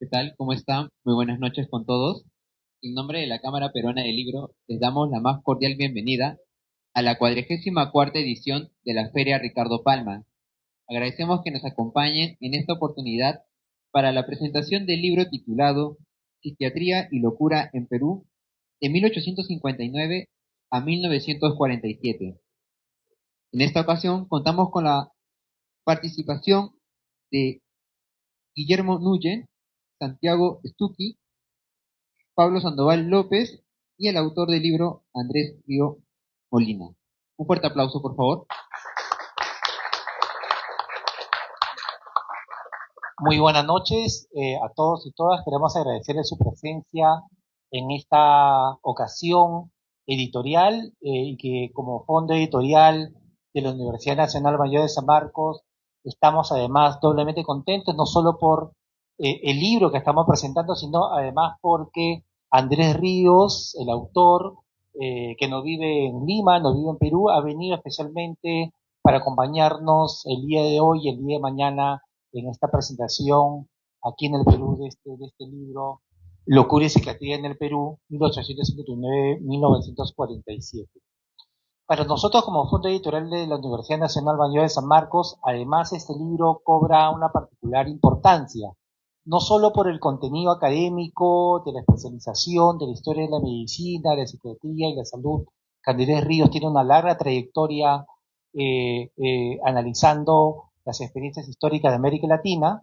¿Qué tal? ¿Cómo están? Muy buenas noches con todos. En nombre de la Cámara Peruana del Libro, les damos la más cordial bienvenida a la 44ª edición de la Feria Ricardo Palma. Agradecemos que nos acompañen en esta oportunidad para la presentación del libro titulado Psiquiatría y Locura en Perú de 1859 a 1947. En esta ocasión contamos con la participación de Guillermo Nuyen, Santiago Stucchi, Pablo Sandoval López y el autor del libro Andrés Río Molina. Un fuerte aplauso, por favor. Muy buenas noches a todos y todas. Queremos agradecerles su presencia en esta ocasión editorial y que como fondo editorial de la Universidad Nacional Mayor de San Marcos estamos además doblemente contentos, no solo por el libro que estamos presentando, sino además porque Andrés Ríos, el autor, que no vive en Lima, no vive en Perú, ha venido especialmente para acompañarnos el día de hoy y el día de mañana en esta presentación aquí en el Perú de este libro, Locura y Psiquiatría en el Perú, 1859-1947. Para nosotros como Fondo Editorial de la Universidad Nacional Mayor de San Marcos, además este libro cobra una particular importancia, no solo por el contenido académico, de la especialización, de la historia de la medicina, de la psiquiatría y la salud. Candidez Ríos tiene una larga trayectoria analizando las experiencias históricas de América Latina,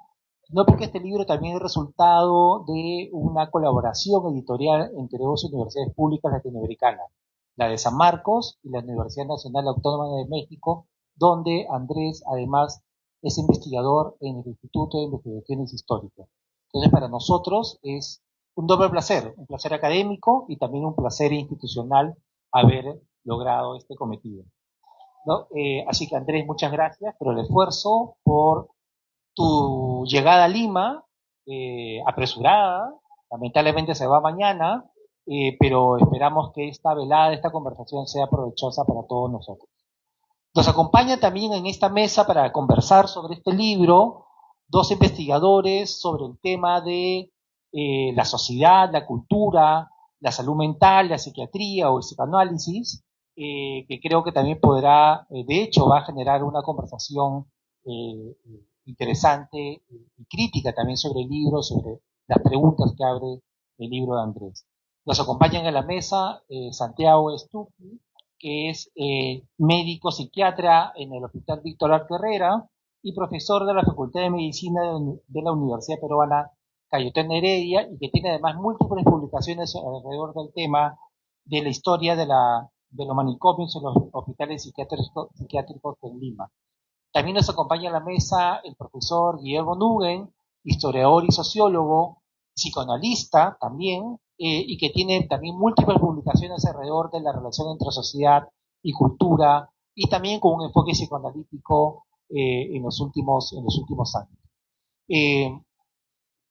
no porque este libro también es resultado de una colaboración editorial entre dos universidades públicas latinoamericanas, la de San Marcos y la Universidad Nacional Autónoma de México, donde Andrés además es investigador en el Instituto de Investigaciones Históricas. Entonces, para nosotros es un placer académico y también un placer institucional haber logrado este cometido, ¿no? Así que Andrés, muchas gracias por el esfuerzo, por tu llegada a Lima, apresurada, lamentablemente se va mañana, pero esperamos que esta velada, esta conversación sea provechosa para todos nosotros. Nos acompaña también en esta mesa para conversar sobre este libro dos investigadores sobre el tema de la sociedad, la cultura, la salud mental, la psiquiatría o el psicoanálisis, que creo que también podrá, de hecho, va a generar una conversación interesante y crítica también sobre el libro, sobre las preguntas que abre el libro de Andrés. Nos acompañan en la mesa Santiago Stucchi, que es médico psiquiatra en el Hospital Víctor Arco Herrera y profesor de la Facultad de Medicina de la Universidad Peruana Cayetano Heredia, y que tiene además múltiples publicaciones alrededor del tema de la historia de los manicomios en los hospitales psiquiátricos en Lima. También nos acompaña en la mesa el profesor Guillermo Nugen, historiador y sociólogo, psicoanalista también, y que tiene también múltiples publicaciones alrededor de la relación entre sociedad y cultura, y también con un enfoque psicoanalítico en los últimos años. Eh,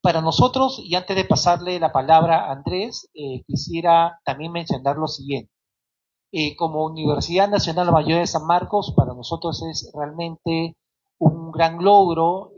para nosotros, y antes de pasarle la palabra a Andrés, quisiera también mencionar lo siguiente. Como Universidad Nacional Mayor de San Marcos, para nosotros es realmente un gran logro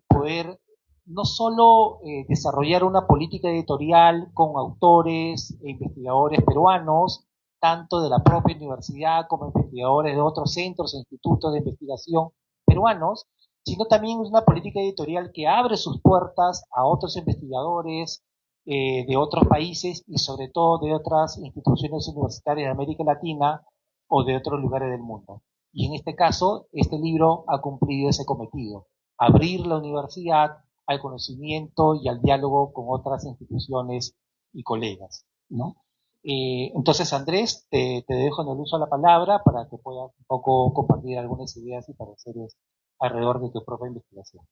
poder no solo desarrollar una política editorial con autores e investigadores peruanos, tanto de la propia universidad como investigadores de otros centros e institutos de investigación peruanos, sino también es una política editorial que abre sus puertas a otros investigadores, de otros países y sobre todo de otras instituciones universitarias de América Latina o de otros lugares del mundo. Y en este caso, este libro ha cumplido ese cometido, abrir la universidad al conocimiento y al diálogo con otras instituciones y colegas, ¿no? Entonces, Andrés, te dejo en el uso de la palabra para que puedas un poco compartir algunas ideas y pareceres alrededor de tu propia investigación.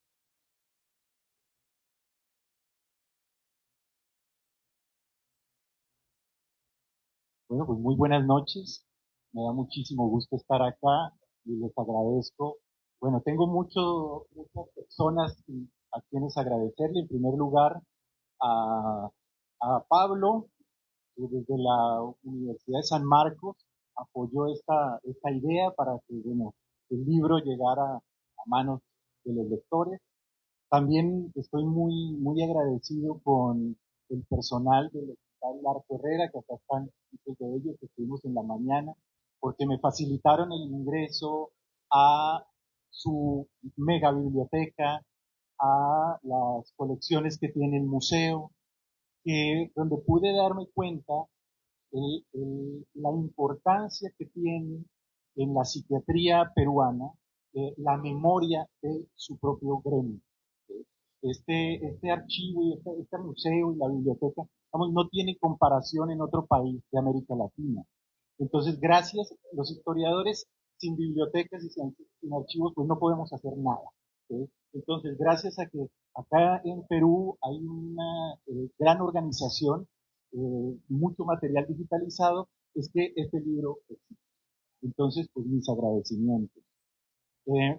Bueno, pues muy buenas noches. Me da muchísimo gusto estar acá y les agradezco. Bueno, tengo muchas personas a quienes agradecerle. En primer lugar, a, a Pablo, que desde la Universidad de San Marcos apoyó esta idea para que, bueno, el libro llegara a manos de los lectores. También estoy muy agradecido con el personal del Hospital Larco Herrera, que acá están muchos de ellos, que estuvimos en la mañana, porque me facilitaron el ingreso a su mega biblioteca, a las colecciones que tiene el museo, donde pude darme cuenta la importancia que tiene en la psiquiatría peruana la memoria de su propio gremio. Este archivo y este museo y la biblioteca, vamos, no tiene comparación en otro país de América Latina. Entonces, gracias, los historiadores sin bibliotecas y sin archivos, pues no podemos hacer nada. ¿Sí? Entonces, gracias a que acá en Perú hay una gran organización, mucho material digitalizado, es que este libro existe. Entonces, pues mis agradecimientos.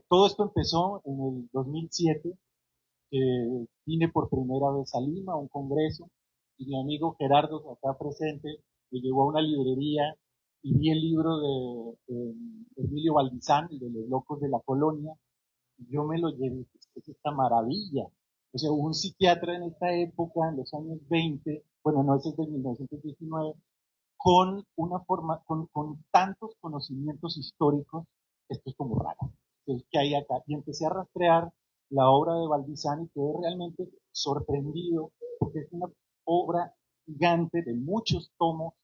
Todo esto empezó en el 2007, que vine por primera vez a Lima, a un congreso, y mi amigo Gerardo, acá presente, me llevó a una librería y vi el libro de Emilio Valdizán, el de Los Locos de la Colonia, y yo me lo llevé, es esta maravilla. O sea, hubo un psiquiatra en esta época, en los años 20, bueno, no, ese es de 1919, con una forma, con tantos conocimientos históricos, esto es como raro. Entonces, ¿qué hay acá? Y empecé a rastrear la obra de Valdizán y quedé realmente sorprendido, porque es una obra gigante de muchos tomos,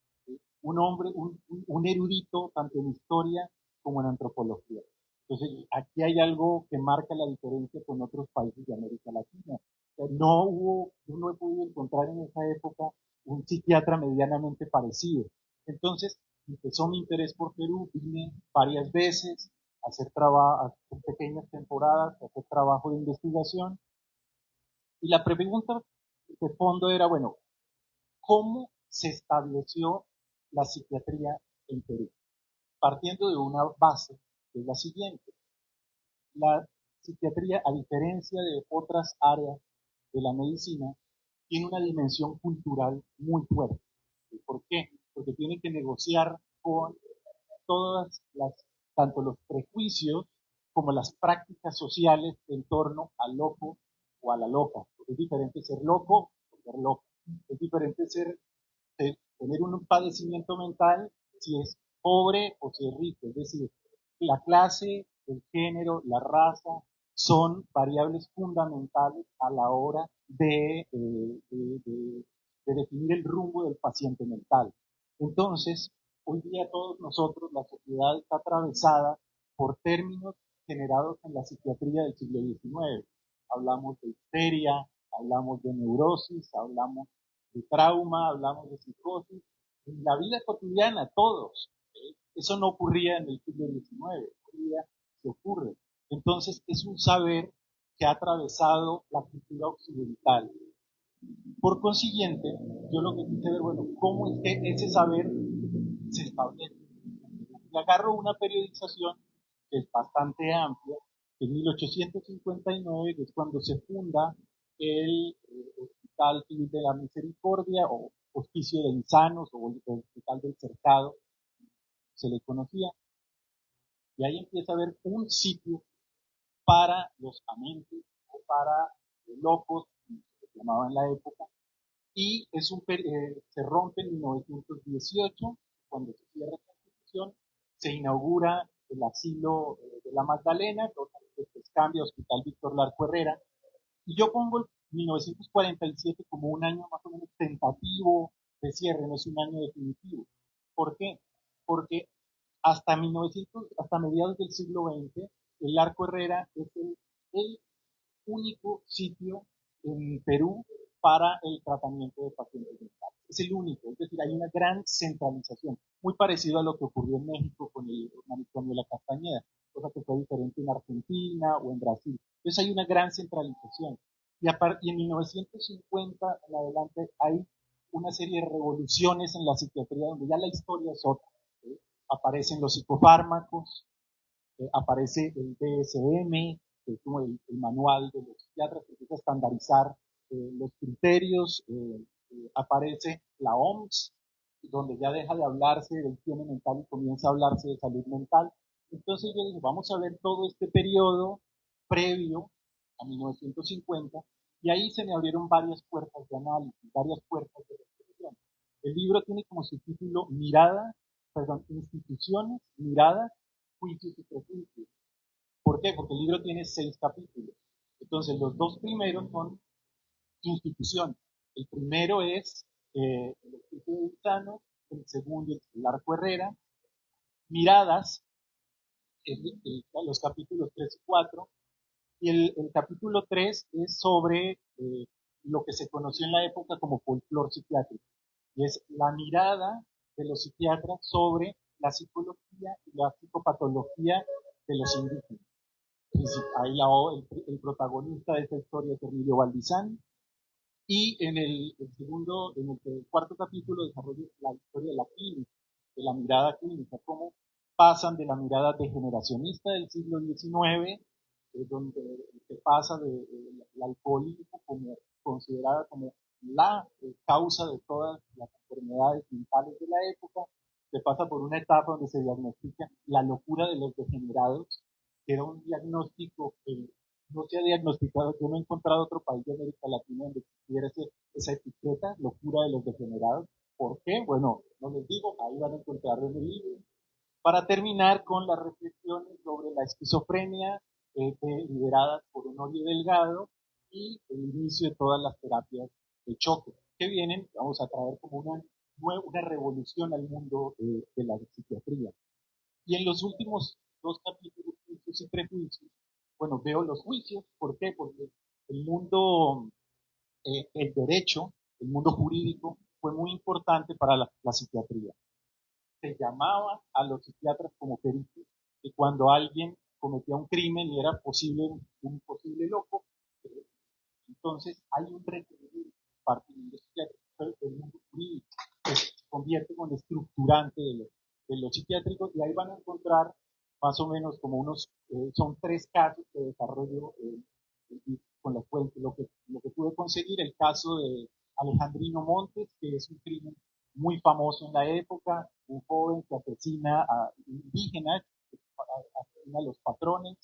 un hombre, un erudito, tanto en historia como en antropología. Entonces, aquí hay algo que marca la diferencia con otros países de América Latina. Yo no he podido encontrar en esa época un psiquiatra medianamente parecido. Entonces, empezó mi interés por Perú, vine varias veces a hacer pequeñas temporadas, a hacer trabajo de investigación. Y la pregunta de fondo era, bueno, ¿cómo se estableció la psiquiatría en Perú? Partiendo de una base, que es la siguiente. La psiquiatría, a diferencia de otras áreas de la medicina, tiene una dimensión cultural muy fuerte. ¿Por qué? Porque tiene que negociar con todas las, tanto los prejuicios como las prácticas sociales en torno al loco o a la loca. Es diferente ser loco o ser loco. Es diferente tener un padecimiento mental si es pobre o si es rico. Es decir, la clase, el género, la raza son variables fundamentales a la hora de definir el rumbo del paciente mental. Entonces, hoy día todos nosotros, la sociedad está atravesada por términos generados en la psiquiatría del siglo XIX. Hablamos de histeria, hablamos de neurosis, hablamos de trauma, hablamos de psicosis, en la vida cotidiana, todos. Eso no ocurría en el siglo XIX, hoy día se ocurre. Entonces, es un saber que ha atravesado la cultura occidental. Por consiguiente, yo lo que quise ver, bueno, cómo es que ese saber se establece. Y agarro una periodización que es bastante amplia, en 1859, que es cuando se funda el Hospital Civil de la Misericordia o Hospicio de Insanos o el Hospital del Cercado, se le conocía. Y ahí empieza a haber un sitio para los amentes o para locos, como se llamaba en la época, y se rompe en 1918, cuando se cierra la Constitución, se inaugura el asilo de la Magdalena, que después cambia Hospital Víctor Larco Herrera, y yo pongo el 1947 como un año más o menos tentativo de cierre, no es un año definitivo. ¿Por qué? Porque hasta mediados del siglo XX, el Arco Herrera es el único sitio en Perú para el tratamiento de pacientes mentales. Es el único, es decir, hay una gran centralización, muy parecido a lo que ocurrió en México con el manicomio de la Castañeda, cosa que fue diferente en Argentina o en Brasil. Entonces hay una gran centralización. Y en 1950 en adelante hay una serie de revoluciones en la psiquiatría donde ya la historia es otra. ¿Sí? Aparecen los psicofármacos, aparece el DSM, que es como el manual de los psiquiatras, que empieza a estandarizar los criterios, aparece la OMS, donde ya deja de hablarse de higiene mental y comienza a hablarse de salud mental. Entonces yo dije, vamos a ver todo este periodo previo a 1950, y ahí se me abrieron varias puertas de análisis, varias puertas de reflexión. El libro tiene como subtítulo Instituciones, Miradas, Juicios y Prejuicios. ¿Por qué? Porque el libro tiene 6 capítulos. Entonces, los 2 primeros son instituciones. El primero es el Hospicio de Gusano, el segundo es el Arco Herrera, Miradas, los capítulos 3 y 4, y el capítulo 3 es sobre lo que se conoció en la época como folclore psiquiátrico, y es la mirada de los psiquiatras sobre la psicología y la psicopatología de los indígenas. Ahí el protagonista de esta historia es Emilio Valdizán, y en el cuarto capítulo desarrolla la historia de la clínica, de la mirada clínica, cómo pasan de la mirada degeneracionista del siglo XIX, donde se pasa del alcoholismo como considerada como la causa de todas las enfermedades mentales de la época, se pasa por una etapa donde se diagnostica la locura de los degenerados, que era un diagnóstico que no se ha diagnosticado. Yo no he encontrado otro país de América Latina donde existiera esa etiqueta, locura de los degenerados. ¿Por qué? Bueno, no les digo, ahí van a encontrarlo en el libro. Para terminar con las reflexiones sobre la esquizofrenia lideradas por Honorio Delgado y el inicio de todas las terapias de choque que vienen, vamos a traer como una revolución al mundo de la psiquiatría. Y en los últimos 2 capítulos, Juicios y Prejuicios, bueno, veo los juicios. ¿Por qué? Porque el mundo, el derecho, el mundo jurídico fue muy importante para la psiquiatría. Se llamaba a los psiquiatras como peritos, y cuando alguien cometía un crimen y era un posible loco, entonces hay un requerimiento parte del mundo psiquiátrico, el mundo jurídico, que se convierte en el estructurante de lo psiquiátrico, y ahí van a encontrar más o menos como son 3 casos de desarrollo con los cuales lo que pude conseguir. El caso de Alejandrino Montes, que es un crimen muy famoso en la época, un joven que asesina a indígenas, asesina a los patrones,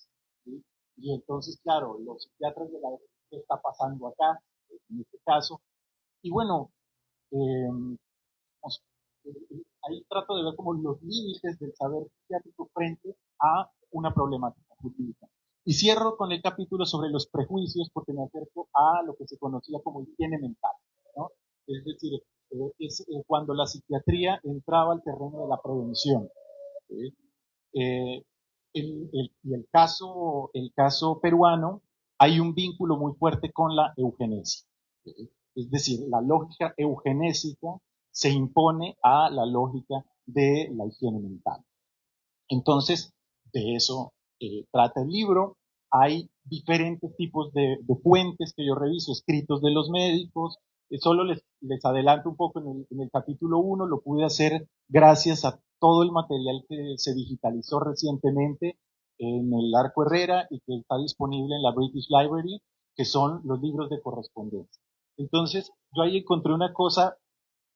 ¿sí? Y entonces, claro, los psiquiatras de la época, ¿qué está pasando acá? En este caso. Y bueno, eh, ahí trato de ver como los límites del saber psiquiátrico frente a una problemática jurídica. Y cierro con el capítulo sobre los prejuicios, porque me acerco a lo que se conocía como higiene mental, ¿no? Es decir, cuando la psiquiatría entraba al terreno de la prevención. ¿Sí? Y el caso peruano, hay un vínculo muy fuerte con la eugenesia. Es decir, la lógica eugenésica se impone a la lógica de la higiene mental. Entonces, de eso trata el libro. Hay diferentes tipos de fuentes que yo reviso, escritos de los médicos. Solo les adelanto un poco en el capítulo 1, lo pude hacer gracias a todo el material que se digitalizó recientemente en el Arco Herrera y que está disponible en la British Library, que son los libros de correspondencia. Entonces, yo ahí encontré una cosa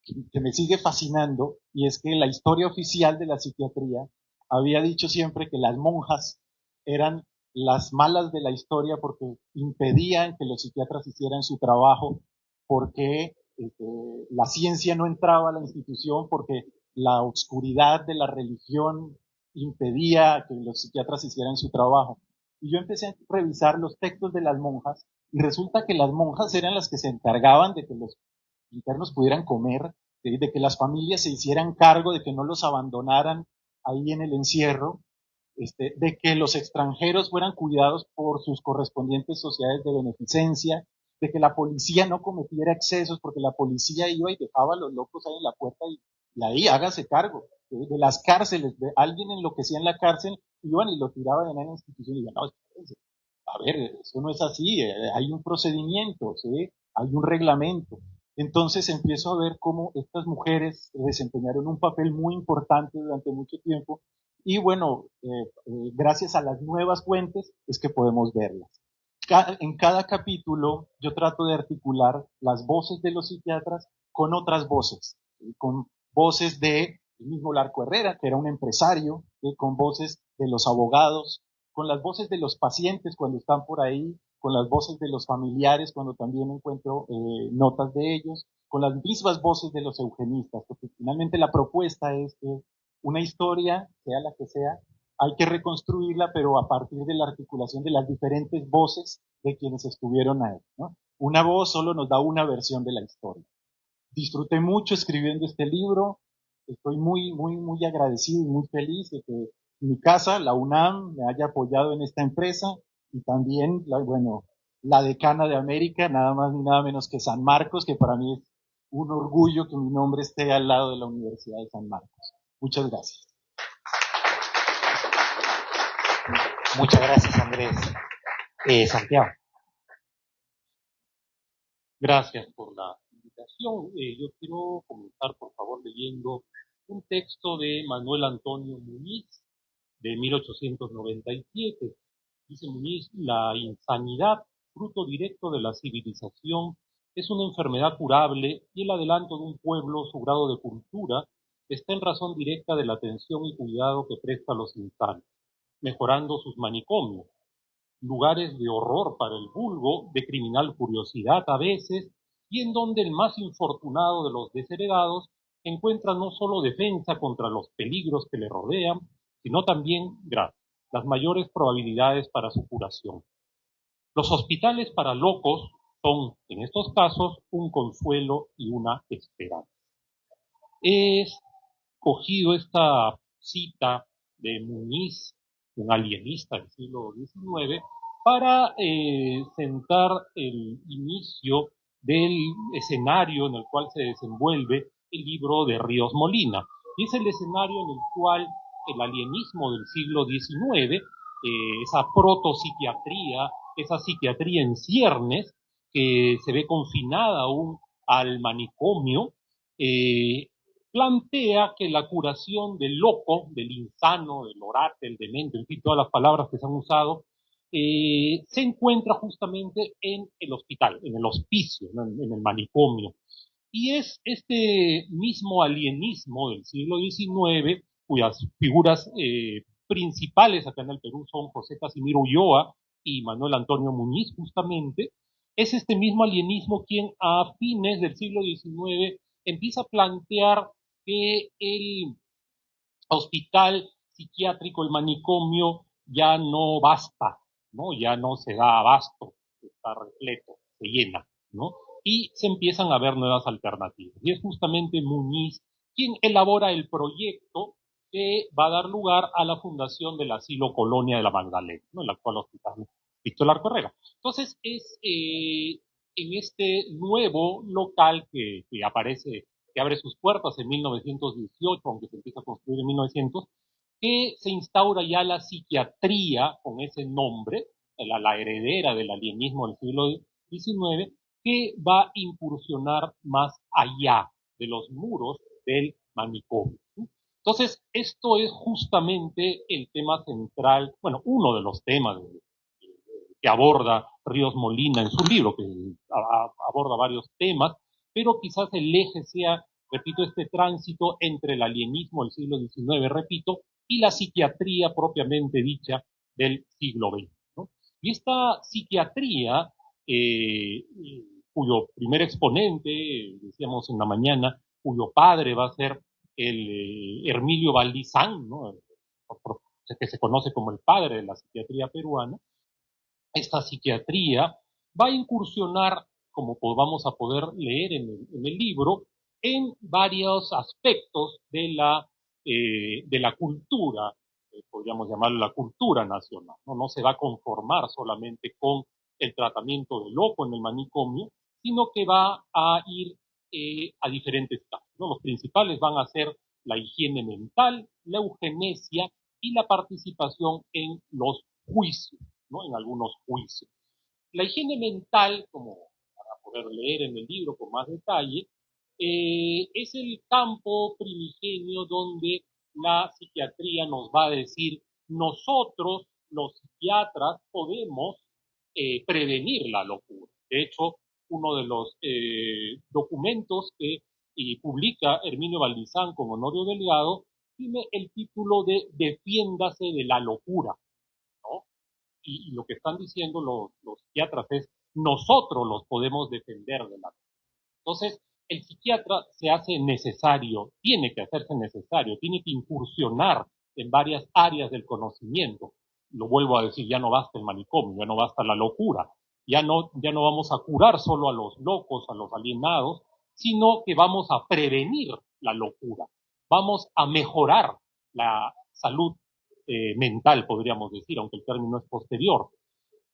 que me sigue fascinando, y es que la historia oficial de la psiquiatría había dicho siempre que las monjas eran las malas de la historia porque impedían que los psiquiatras hicieran su trabajo, porque la ciencia no entraba a la institución, porque la oscuridad de la religión impedía que los psiquiatras hicieran su trabajo. Y yo empecé a revisar los textos de las monjas, y resulta que las monjas eran las que se encargaban de que los internos pudieran comer, de que las familias se hicieran cargo, de que no los abandonaran ahí en el encierro, de que los extranjeros fueran cuidados por sus correspondientes sociedades de beneficencia, de que la policía no cometiera excesos, porque la policía iba y dejaba a los locos ahí en la puerta, y ahí hágase cargo. De las cárceles, de alguien enloquecía en la cárcel, iban y lo tiraban en una institución y decían, no, espérense, a ver, eso no es así, hay un procedimiento, ¿sí? Hay un reglamento. Entonces empiezo a ver cómo estas mujeres desempeñaron un papel muy importante durante mucho tiempo, y bueno, gracias a las nuevas fuentes es que podemos verlas. En cada capítulo yo trato de articular las voces de los psiquiatras con otras voces, con voces de el mismo Larco Herrera, que era un empresario, con voces de los abogados, con las voces de los pacientes cuando están por ahí con las voces de los familiares cuando también encuentro notas de ellos, con las mismas voces de los eugenistas, porque finalmente la propuesta es que una historia, sea la que sea, hay que reconstruirla, pero a partir de la articulación de las diferentes voces de quienes estuvieron ahí, ¿no? Una voz solo nos da una versión de la historia. Disfruté mucho escribiendo este libro, estoy muy agradecido y muy feliz de que mi casa, la UNAM, me haya apoyado en esta empresa y también, la decana de América, nada más ni nada menos que San Marcos, que para mí es un orgullo que mi nombre esté al lado de la Universidad de San Marcos. Muchas gracias. Muchas gracias, Andrés. Santiago. Gracias por la invitación. Yo quiero comenzar, por favor, leyendo un texto de Manuel Antonio Muñiz, de 1897. Dice Muñiz: la insanidad, fruto directo de la civilización, es una enfermedad curable y el adelanto de un pueblo, su grado de cultura, está en razón directa de la atención y cuidado que presta a los insanos, mejorando sus manicomios, lugares de horror para el vulgo, de criminal curiosidad a veces, y en donde el más infortunado de los desheredados encuentra no solo defensa contra los peligros que le rodean, sino también las mayores probabilidades para su curación. Los hospitales para locos son, en estos casos, un consuelo y una esperanza. He cogido esta cita de Muñiz, un alienista del siglo XIX, para sentar el inicio del escenario en el cual se desenvuelve el libro de Ríos Molina. Y es el escenario en el cual el alienismo del siglo XIX, esa protopsiquiatría, esa psiquiatría en ciernes, que se ve confinada aún al manicomio, plantea que la curación del loco, del insano, del orate, del demente, en fin, todas las palabras que se han usado, se encuentra justamente en el hospital, en el hospicio, ¿no? En el manicomio. Y es este mismo alienismo del siglo XIX, cuyas figuras principales acá en el Perú son José Casimiro Ulloa y Manuel Antonio Muñiz, justamente, es este mismo alienismo quien a fines del siglo XIX empieza a plantear que el hospital psiquiátrico, el manicomio, ya no basta, ¿no? Ya no se da abasto, está repleto, se llena, ¿no? Y se empiezan a ver nuevas alternativas. Y es justamente Muñiz quien elabora el proyecto que va a dar lugar a la fundación del asilo Colonia de la Magdalena, ¿no? El actual hospital Víctor Larco Herrera. Entonces es en este nuevo local que aparece, que abre sus puertas en 1918, aunque se empieza a construir en 1900, que se instaura ya la psiquiatría con ese nombre, la heredera del alienismo del siglo XIX, que va a incursionar más allá de los muros del manicomio. Entonces, esto es justamente el tema central, bueno, uno de los temas que aborda Ríos Molina en su libro, que aborda varios temas, pero quizás el eje sea, repito, este tránsito entre el alienismo del siglo XIX, repito, y la psiquiatría propiamente dicha del siglo XX, ¿no? Y esta psiquiatría, cuyo primer exponente, decíamos en la mañana, cuyo padre va a ser el Hermilio Valdizán, ¿no? Que se conoce como el padre de la psiquiatría peruana. Esta psiquiatría va a incursionar, como vamos a poder leer en el libro, en varios aspectos de la cultura, podríamos llamarlo la cultura nacional, ¿no? No se va a conformar solamente con el tratamiento del loco en el manicomio, sino que va a ir a diferentes casos, ¿no? Los principales van a ser la higiene mental, la eugenesia y la participación en los juicios, ¿no? En algunos juicios. La higiene mental, como para poder leer en el libro con más detalle, es el campo primigenio donde la psiquiatría nos va a decir: nosotros, los psiquiatras, podemos prevenir la locura. De hecho, uno de los documentos que publica Herminio Valdizán con Honorio Delgado tiene el título de Defiéndase de la locura, ¿no? y lo que están diciendo los psiquiatras es, nosotros los podemos defender de la. Entonces, el psiquiatra se hace necesario, tiene que hacerse necesario, tiene que incursionar en varias áreas del conocimiento. Lo vuelvo a decir, ya no basta el manicomio, ya no basta la locura, ya no vamos a curar solo a los locos, a los alienados, sino que vamos a prevenir la locura, vamos a mejorar la salud mental, podríamos decir, aunque el término es posterior.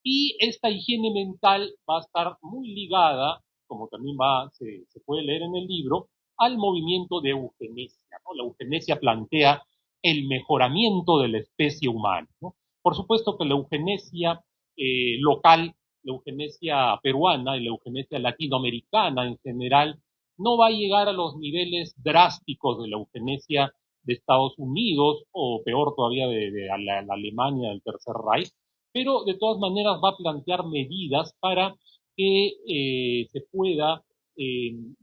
Y esta higiene mental va a estar muy ligada, como también se puede leer en el libro, al movimiento de eugenesia, ¿no? La eugenesia plantea el mejoramiento de la especie humana, ¿no? Por supuesto que la eugenesia local, la eugenesia peruana y la eugenesia latinoamericana en general no va a llegar a los niveles drásticos de la eugenesia de Estados Unidos o peor todavía de la Alemania del Tercer Reich, pero de todas maneras va a plantear medidas para que se pueda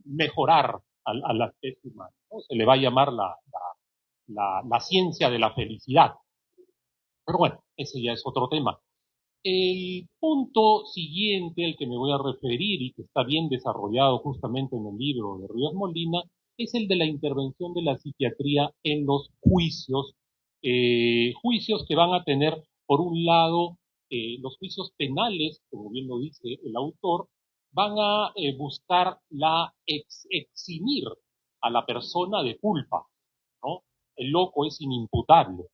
mejorar a la especie humana, ¿no? Se le va a llamar la ciencia de la felicidad. Pero bueno, ese ya es otro tema. El punto siguiente al que me voy a referir y que está bien desarrollado justamente en el libro de Ríos Molina es el de la intervención de la psiquiatría en los juicios, juicios que van a tener, por un lado, los juicios penales, como bien lo dice el autor, van a buscar eximir a la persona de culpa, ¿no? El loco es inimputable.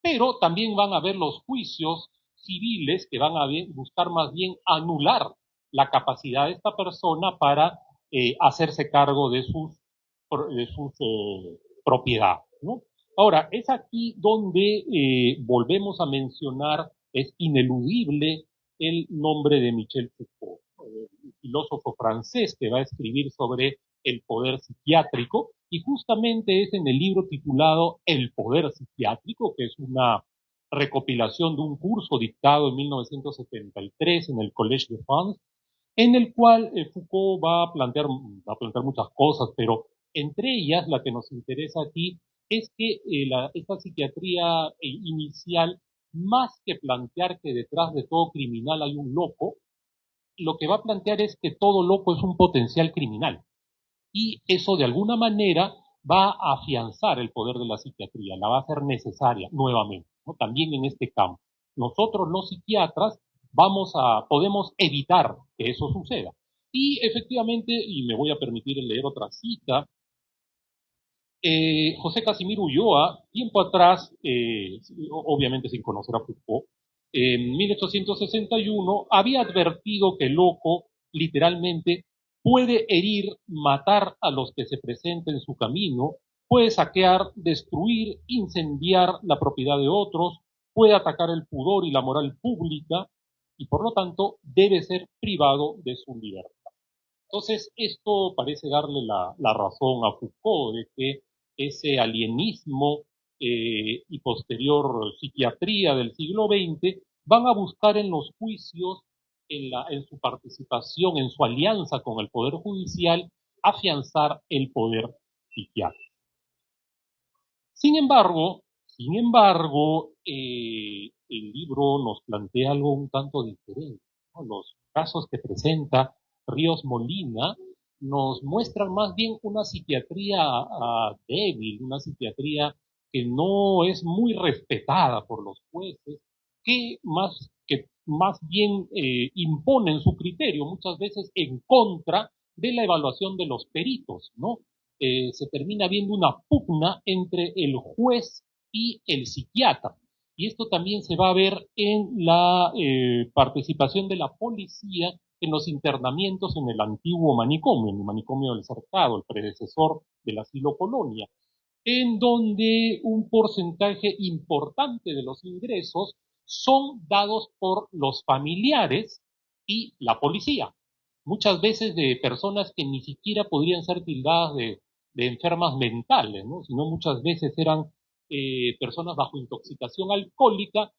Pero también van a haber los juicios civiles que van a buscar más bien anular la capacidad de esta persona para hacerse cargo de sus propiedades, ¿no? Ahora, es aquí donde volvemos a mencionar, es ineludible el nombre de Michel Foucault, un filósofo francés que va a escribir sobre el poder psiquiátrico, y justamente es en el libro titulado El poder psiquiátrico, que es una recopilación de un curso dictado en 1973 en el Collège de France, en el cual Foucault va a plantear muchas cosas, pero entre ellas la que nos interesa aquí es que esta psiquiatría inicial, más que plantear que detrás de todo criminal hay un loco, lo que va a plantear es que todo loco es un potencial criminal. Y eso de alguna manera va a afianzar el poder de la psiquiatría, la va a hacer necesaria nuevamente, ¿no? También en este campo. Nosotros los psiquiatras podemos evitar que eso suceda. Y efectivamente, y me voy a permitir leer otra cita, José Casimiro Ulloa, tiempo atrás, obviamente sin conocer a Foucault, en 1861 había advertido que el loco, literalmente, puede herir, matar a los que se presenten en su camino, puede saquear, destruir, incendiar la propiedad de otros, puede atacar el pudor y la moral pública, y por lo tanto debe ser privado de su libertad. Entonces, esto parece darle la razón a Foucault de que ese alienismo y posterior psiquiatría del siglo XX van a buscar en los juicios, en su participación, en su alianza con el Poder Judicial, afianzar el poder psiquiátrico. Sin embargo, el libro nos plantea algo un tanto diferente, ¿no? Los casos que presenta Ríos Molina nos muestran más bien una psiquiatría débil, una psiquiatría que no es muy respetada por los jueces, que más bien imponen su criterio, muchas veces en contra de la evaluación de los peritos, ¿no? Se termina viendo una pugna entre el juez y el psiquiatra. Y esto también se va a ver en la participación de la policía en los internamientos en el antiguo manicomio, en el manicomio del Cercado, el predecesor del asilo Colonia, en donde un porcentaje importante de los ingresos son dados por los familiares y la policía. Muchas veces de personas que ni siquiera podrían ser tildadas de enfermas mentales, ¿no? Sino muchas veces eran personas bajo intoxicación alcohólica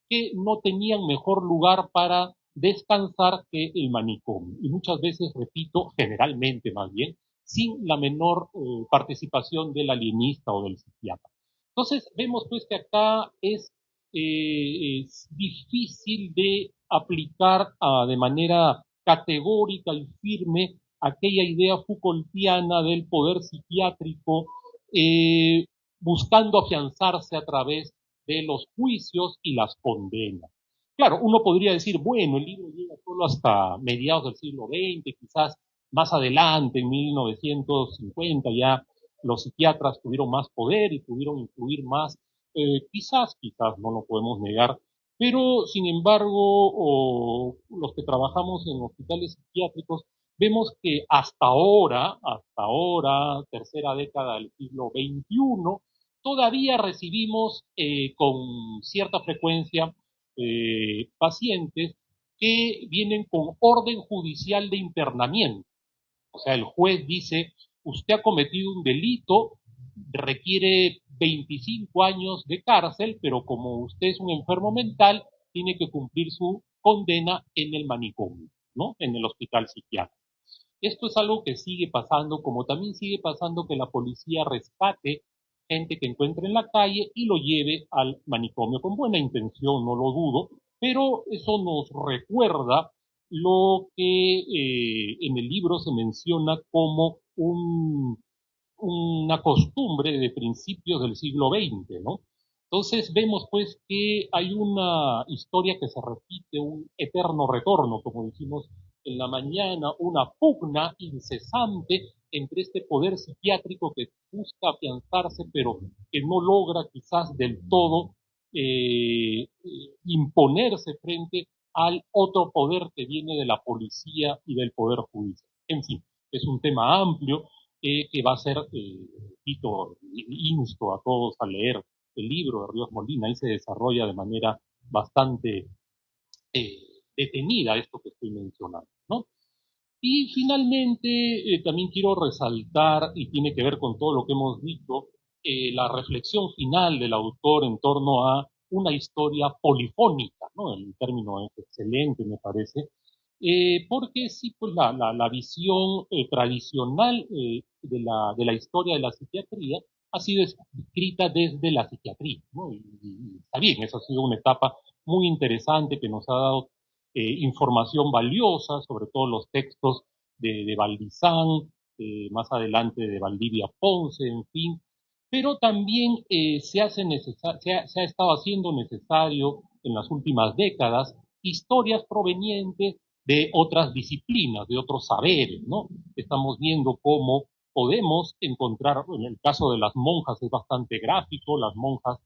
que no tenían mejor lugar para descansar que el manicomio. Y muchas veces, repito, generalmente más bien, sin la menor participación del alienista o del psiquiatra. Entonces, vemos pues que acá es es difícil de aplicar de manera categórica y firme aquella idea Foucaultiana del poder psiquiátrico, buscando afianzarse a través de los juicios y las condenas. Claro, uno podría decir, bueno, el libro llega solo hasta mediados del siglo XX, quizás más adelante, en 1950, ya los psiquiatras tuvieron más poder y pudieron influir más, quizás, no lo podemos negar, pero sin embargo, los que trabajamos en hospitales psiquiátricos, vemos que hasta ahora, tercera década del siglo XXI, todavía recibimos con cierta frecuencia pacientes que vienen con orden judicial de internamiento. O sea, el juez dice, usted ha cometido un delito, requiere 25 años de cárcel, pero como usted es un enfermo mental, tiene que cumplir su condena en el manicomio, ¿no? En el hospital psiquiátrico. Esto es algo que sigue pasando, como también sigue pasando que la policía rescate gente que encuentre en la calle y lo lleve al manicomio, con buena intención, no lo dudo, pero eso nos recuerda lo que en el libro se menciona como una costumbre de principios del siglo XX, ¿no? Entonces vemos pues que hay una historia que se repite, un eterno retorno, como dijimos en la mañana, una pugna incesante entre este poder psiquiátrico que busca afianzarse, pero que no logra quizás del todo imponerse frente al otro poder que viene de la policía y del poder judicial. En fin, es un tema amplio que va a ser, insto a todos a leer el libro de Ríos Molina, ahí se desarrolla de manera bastante detenida esto que estoy mencionando, ¿no? Y finalmente, también quiero resaltar, y tiene que ver con todo lo que hemos dicho, la reflexión final del autor en torno a una historia polifónica, ¿no? El término es excelente, me parece, porque sí, pues la visión tradicional de la historia de la psiquiatría ha sido escrita desde la psiquiatría, ¿no? Y está bien, esa ha sido una etapa muy interesante que nos ha dado información valiosa, sobre todo los textos de Valdizán, más adelante de Valdivia Ponce, en fin, pero también se ha estado haciendo necesario en las últimas décadas historias provenientes de otras disciplinas, de otros saberes, ¿no? Estamos viendo cómo podemos encontrar, en el caso de las monjas es bastante gráfico, las monjas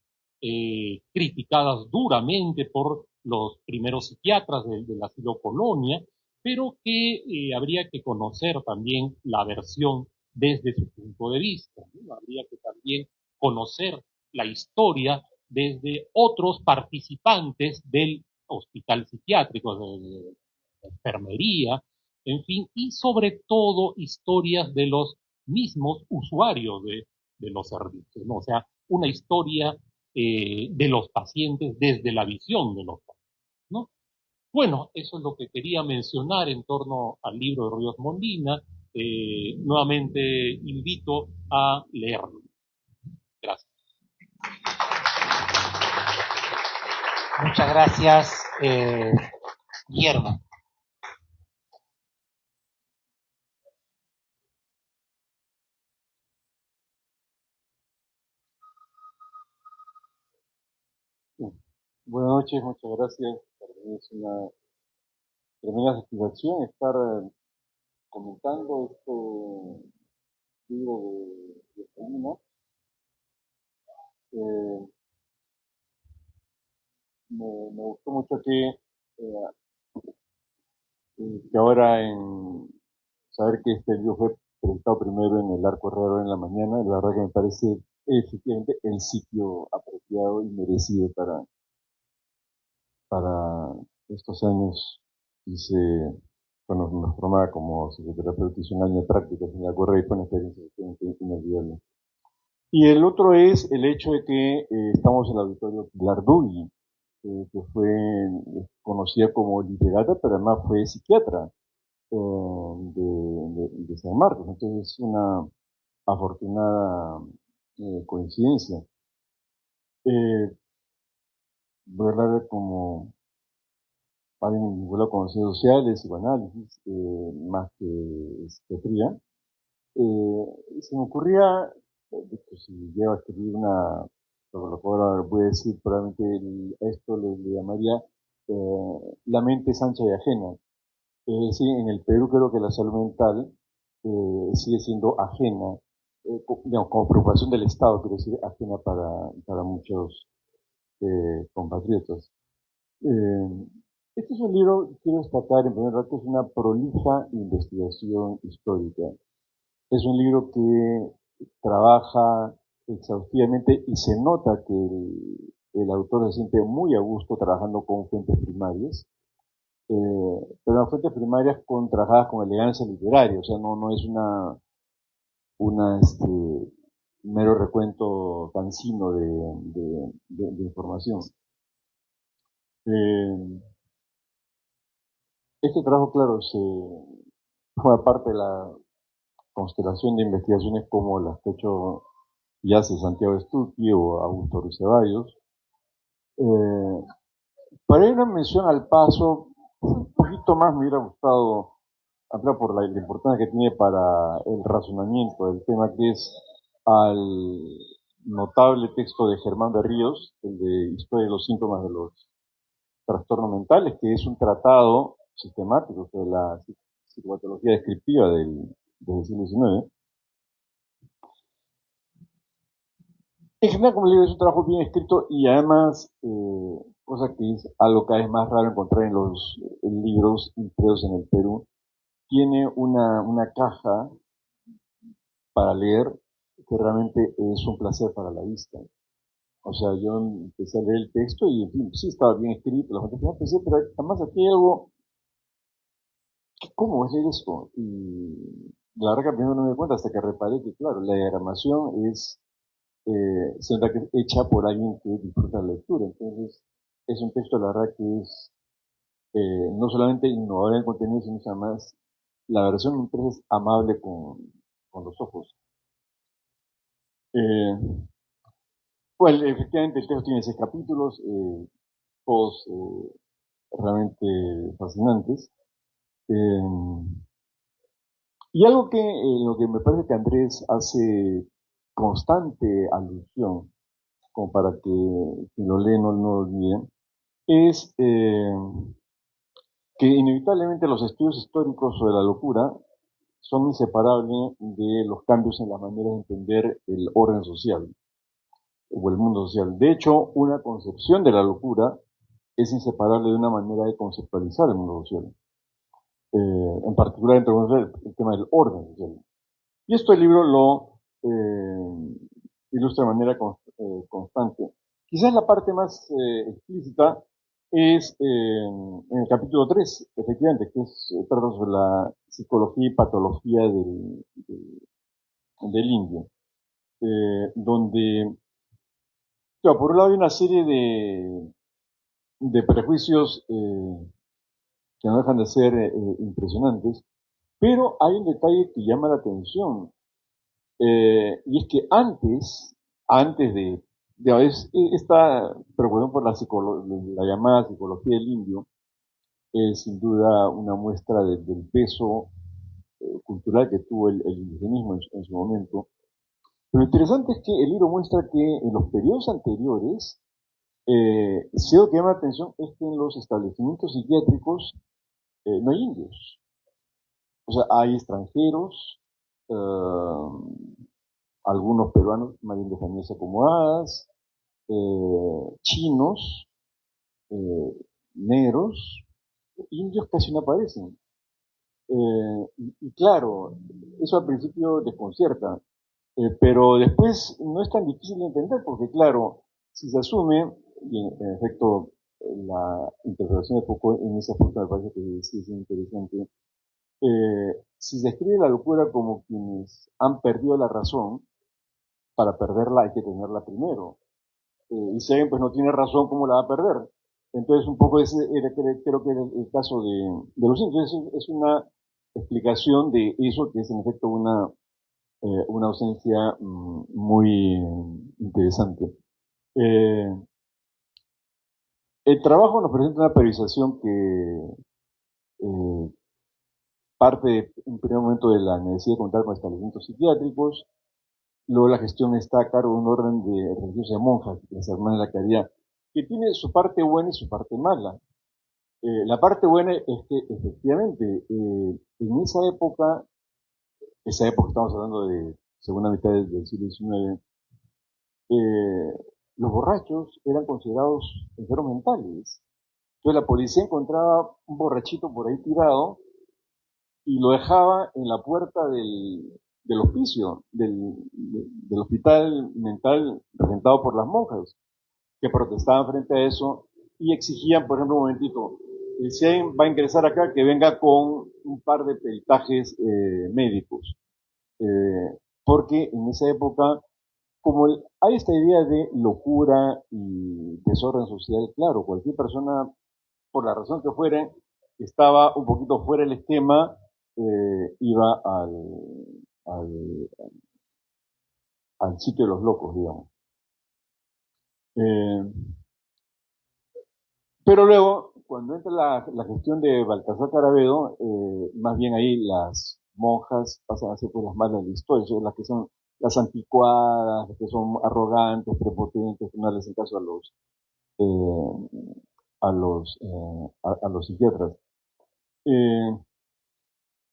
criticadas duramente por los primeros psiquiatras del asilo Colonia, pero que habría que conocer también la versión desde su punto de vista, ¿no? Habría que también conocer la historia desde otros participantes del hospital psiquiátrico, de enfermería, en fin, y sobre todo historias de los mismos usuarios de los servicios, ¿no? O sea, una historia de los pacientes desde la visión de los pacientes, ¿no? Bueno, eso es lo que quería mencionar en torno al libro de Ríos Molina. Nuevamente invito a leerlo. Gracias. Muchas gracias, Guillermo. Buenas noches, muchas gracias. Para mí es una tremenda satisfacción estar comentando este libro de Molina. Me gustó mucho que ahora en saber que este libro fue presentado primero en el Arco Herrero en la mañana, la verdad que me parece efectivamente el sitio apropiado y merecido para estos años. Hice, cuando nos formaba como psicoterapeuta, hice un año de práctica en la Correa y fue una experiencia inolvidable. Y el otro es el hecho de que estamos en el auditorio Pilar Dugui, que fue conocida como literata, pero además fue psiquiatra de San Marcos. Entonces es una afortunada coincidencia. voy a hablar como alguien vinculado con ciencias sociales, psicoanálisis, más que psiquiatría. Se me ocurría, de que si llego a escribir lo que ahora voy a decir, probablemente a esto le llamaría la mente es ancha y ajena. Es decir, en el Perú creo que la salud mental sigue siendo ajena, digamos, como preocupación del Estado, quiero decir, ajena para muchos compatriotas. Eh, este es un libro, quiero destacar en primer lugar, que es una prolija investigación histórica. Es un libro que trabaja exhaustivamente y se nota que el autor se siente muy a gusto trabajando con fuentes primarias, pero las fuentes primarias trabajadas con elegancia literaria, o sea, no es un mero recuento cansino de información. Eh, este trabajo, claro, forma parte de la constelación de investigaciones como las que ha hecho ya sea Santiago Stucchi o Augusto Ruiz Ceballos. Para ir una mención al paso, un poquito más me hubiera gustado hablar por la importancia que tiene para el razonamiento del tema, que es al notable texto de Germán Berríos, el de Historia de los síntomas de los trastornos mentales, que es un tratado sistemático sobre la psicopatología descriptiva del siglo XIX. En general, como le digo, es un trabajo bien escrito y además, cosa que es algo cada vez más raro encontrar en los libros impresos en el Perú, tiene una caja para leer que realmente es un placer para la vista. O sea, yo empecé a leer el texto y, en fin, sí estaba bien escrito, la gente no pensé, pero además aquí hay algo, ¿cómo es leer esto? Y la verdad que primero no me di cuenta hasta que reparé que, claro, la diagramación se nota que es hecha por alguien que disfruta la lectura. Entonces, es un texto, la verdad, que es no solamente innovador en el contenido, sino además la versión impresa es amable con los ojos. Eh, pues efectivamente el texto tiene 6 capítulos, todos realmente fascinantes. Eh, y algo lo que me parece que Andrés hace constante alusión, como para que quien lo lee no lo olvide, es que inevitablemente los estudios históricos sobre la locura son inseparables de los cambios en la manera de entender el orden social o el mundo social. De hecho, una concepción de la locura es inseparable de una manera de conceptualizar el mundo social. En particular, el tema del orden social. Y esto el libro lo ilustra de manera constante. Quizás la parte más explícita es en el capítulo 3, efectivamente, que es, perdón, sobre la psicología y patología del indio, donde, claro, por un lado hay una serie de prejuicios que no dejan de ser impresionantes, pero hay un detalle que llama la atención, y es que antes esta preocupación por la llamada psicología del indio, es sin duda una muestra del peso cultural que tuvo el indigenismo en su momento. Pero lo interesante es que el libro muestra que en los periodos anteriores, si algo que llama la atención es que en los establecimientos psiquiátricos no hay indios. O sea, hay extranjeros, algunos peruanos, más bien de familias acomodadas, chinos, negros, indios casi no aparecen. Y claro, eso al principio desconcierta, pero después no es tan difícil de entender porque claro, si se asume, y en efecto la interpretación de Foucault en ese aspecto me parece que sí es interesante, si se escribe la locura como quienes han perdido la razón, para perderla hay que tenerla primero. Y si alguien pues no tiene razón, ¿cómo la va a perder? Entonces un poco ese creo que era el caso de los indios. Es una explicación de eso que es en efecto una ausencia muy interesante. Eh, El trabajo nos presenta una periodización que parte en un primer momento de la necesidad de contar con establecimientos psiquiátricos. Luego la gestión está a cargo de un orden de religiosa de monjas, que se hermana de la caridad, que tiene su parte buena y su parte mala. La parte buena es que efectivamente en esa época estamos hablando de segunda mitad del siglo XIX, los borrachos eran considerados enfermos mentales. Entonces la policía encontraba un borrachito por ahí tirado y lo dejaba en la puerta del hospicio, del hospital mental regentado por las monjas, que protestaban frente a eso y exigían, por ejemplo, un momentito, si alguien va a ingresar acá, que venga con un par de peritajes médicos. Porque en esa época, como hay esta idea de locura y desorden social, claro, cualquier persona, por la razón que fuera, estaba un poquito fuera del esquema, iba al, al sitio de los locos, digamos. Eh, pero luego, cuando entra la gestión de Baltasar Carabedo, más bien ahí las monjas pasan a ser pues las malas de la historia, son las que son las anticuadas, las que son arrogantes, prepotentes, que no les hacen caso eh, a los psiquiatras.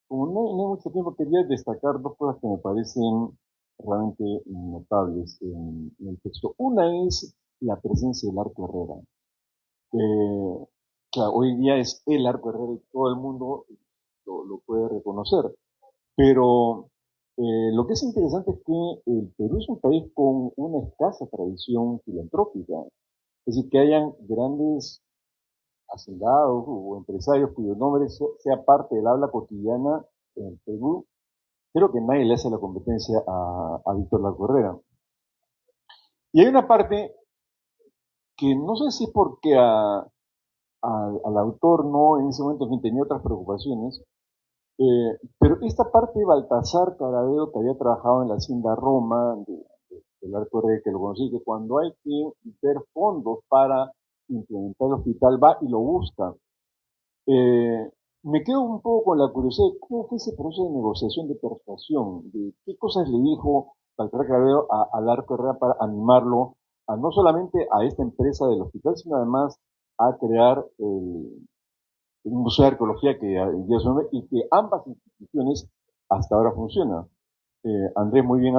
Como no hay mucho tiempo, quería destacar dos cosas que me parecen realmente notables en el texto. Una es la presencia del Arco Herrera. Claro, hoy día es el Arco Herrera y todo el mundo lo puede reconocer. Pero lo que es interesante es que el Perú es un país con una escasa tradición filantrópica. Es decir, que hayan grandes hacendados o empresarios cuyo nombre sea parte del habla cotidiana en el Perú. Creo que nadie le hace la competencia a Víctor La Correa. Y hay una parte que no sé si es porque al autor no, en ese momento tenía otras preocupaciones, pero esta parte de Baltasar Carabedo, que había trabajado en la Hacienda Roma, del Arco Rey, que lo conocí, que cuando hay que ver fondos para implementar el hospital va y lo busca. Me quedo un poco con la curiosidad de cómo fue ese proceso de negociación, de persuasión, de qué cosas le dijo Baltasar Carabedo al Arco Herrera para animarlo a no solamente a esta empresa del hospital, sino además a crear un museo de arqueología que ya su nombre y que ambas instituciones hasta ahora funcionan. Andrés muy bien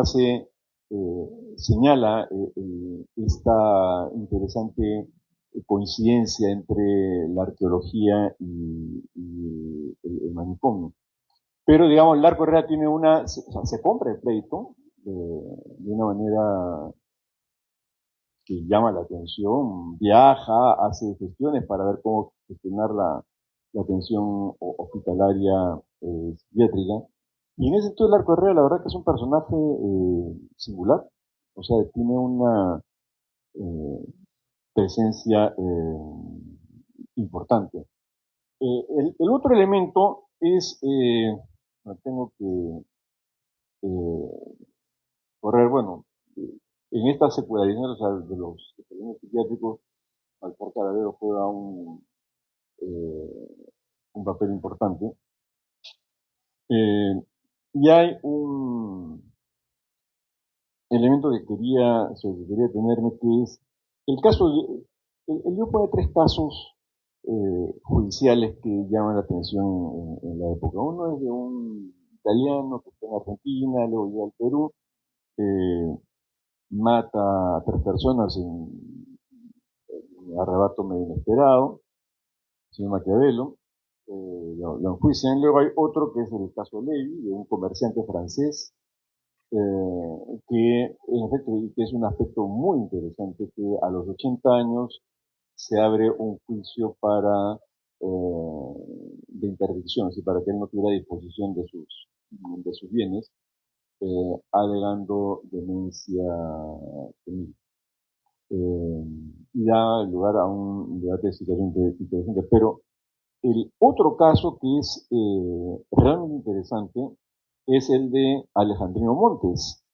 señala esta interesante coincidencia entre la arqueología y el manicomio. Pero, digamos, el Arco Herrera tiene se compra el pleito de una manera que llama la atención, viaja, hace gestiones para ver cómo gestionar la atención hospitalaria psiquiátrica. Y en ese sentido el Arco Herrera la verdad que es un personaje singular, o sea, tiene una presencia importante. El otro elemento es, tengo que correr, bueno, en esta secularización de los experimentos psiquiátricos, Baltasar Carabedo juega un papel importante. Y hay un elemento sobre que quería tenerme, que es el caso, el libro pone tres casos judiciales que llaman la atención en la época. Uno es de un italiano que está en Argentina, luego llega al Perú, mata a tres personas en un arrebato medio inesperado, señor Maquiavelo, lo enjuician. Luego hay otro que es el caso Levi, de un comerciante francés, que en efecto que es un aspecto muy interesante, que a los 80 años se abre un juicio de interdicción, es decir, para que él no tuviera disposición de sus bienes, alegando demencia senil. Y da lugar a un debate de situación interesante. Pero el otro caso que es realmente interesante es el de Alejandrino Montes,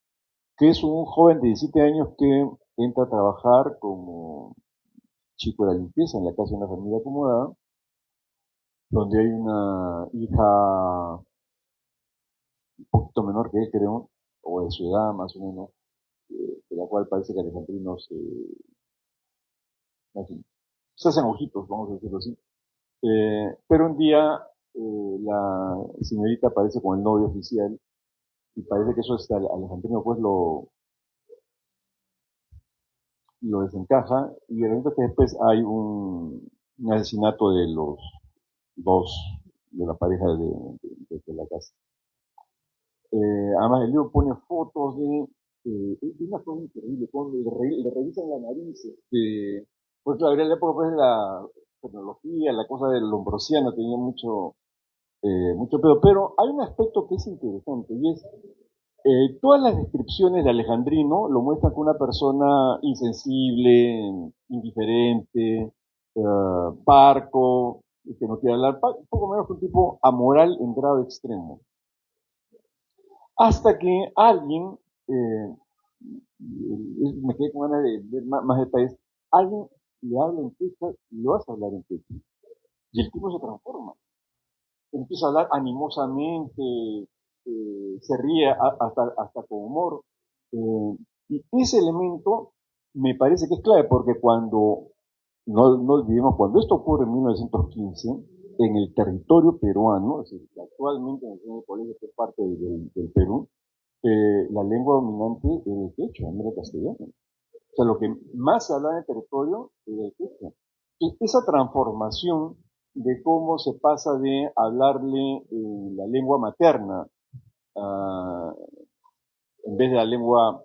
que es un joven de 17 años que entra a trabajar como chico de la limpieza en la casa de una familia acomodada, donde hay una hija un poquito menor que él, creo, o de su edad más o menos, de la cual parece que Alejandrino se hacen ojitos, vamos a decirlo así. Pero un día la señorita aparece con el novio oficial y parece que eso es Alejandrino pues lo desencaja y resulta que después hay un asesinato de los dos de la pareja de la casa. Además el libro pone fotos de una cosa increíble, le revisan la nariz, pues claro, era la época pues de la tecnología, la cosa del lombrosiano tenía mucho pedo, pero hay un aspecto que es interesante y es todas las descripciones de Alejandrino lo muestran como una persona insensible, indiferente, parco, que no quiere hablar, un poco menos que un tipo amoral en grado extremo. Hasta que alguien, me quedé con ganas de ver más detalles, alguien le habla en quechua y lo hace hablar en quechua. Y el tipo se transforma. Empieza a hablar animosamente, se ríe hasta con humor. Y ese elemento me parece que es clave porque no olvidemos, cuando esto ocurre en 1915, en el territorio peruano, es decir, actualmente en el colegio que es parte del Perú, la lengua dominante era el quechua, no era el castellano. O sea, lo que más se hablaba en el territorio era el quechua. Y esa transformación de cómo se pasa de hablarle la lengua materna en vez de la lengua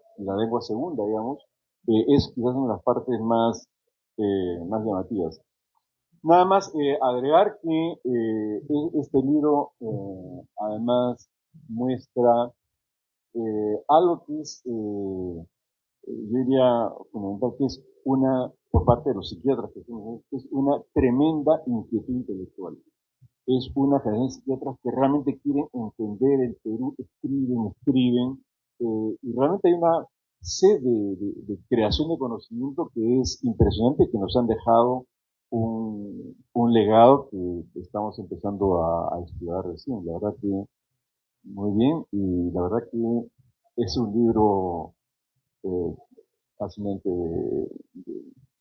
segunda, digamos, es quizás una de las partes más llamativas. Nada más agregar que este libro además muestra algo que es, yo diría, fundamental, que es por parte de los psiquiatras, que es una tremenda inquietud intelectual. Es una generación de psiquiatras que realmente quieren entender el Perú, escriben, y realmente hay una sed de creación de conocimiento que es impresionante, que nos han dejado un legado que estamos empezando a explorar recién. La verdad que muy bien, y la verdad que es un libro fácilmente de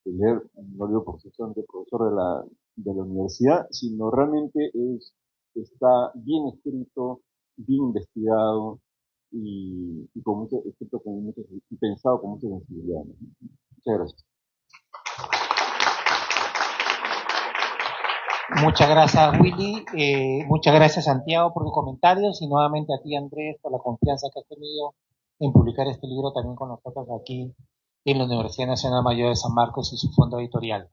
leer, no digo por sesión de profesor de la universidad, sino realmente está bien escrito, bien investigado y con y pensado con mucha sensibilidad. Muchas gracias. Muchas gracias, Willy. Muchas gracias, Santiago, por tus comentarios y nuevamente a ti, Andrés, por la confianza que has tenido en publicar este libro también con nosotros aquí en la Universidad Nacional Mayor de San Marcos y su fondo editorial.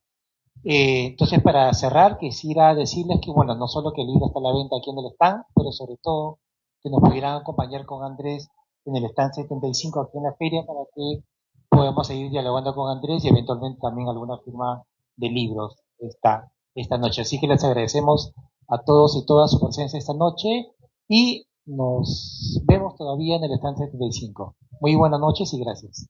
Entonces, para cerrar, quisiera decirles que, bueno, no solo que el libro está a la venta aquí en el stand, pero sobre todo que nos pudieran acompañar con Andrés en el stand 75 aquí en la feria para que podamos seguir dialogando con Andrés y eventualmente también alguna firma de libros esta noche. Así que les agradecemos a todos y todas su presencia esta noche y nos vemos todavía en el stand 75. Muy buenas noches y gracias.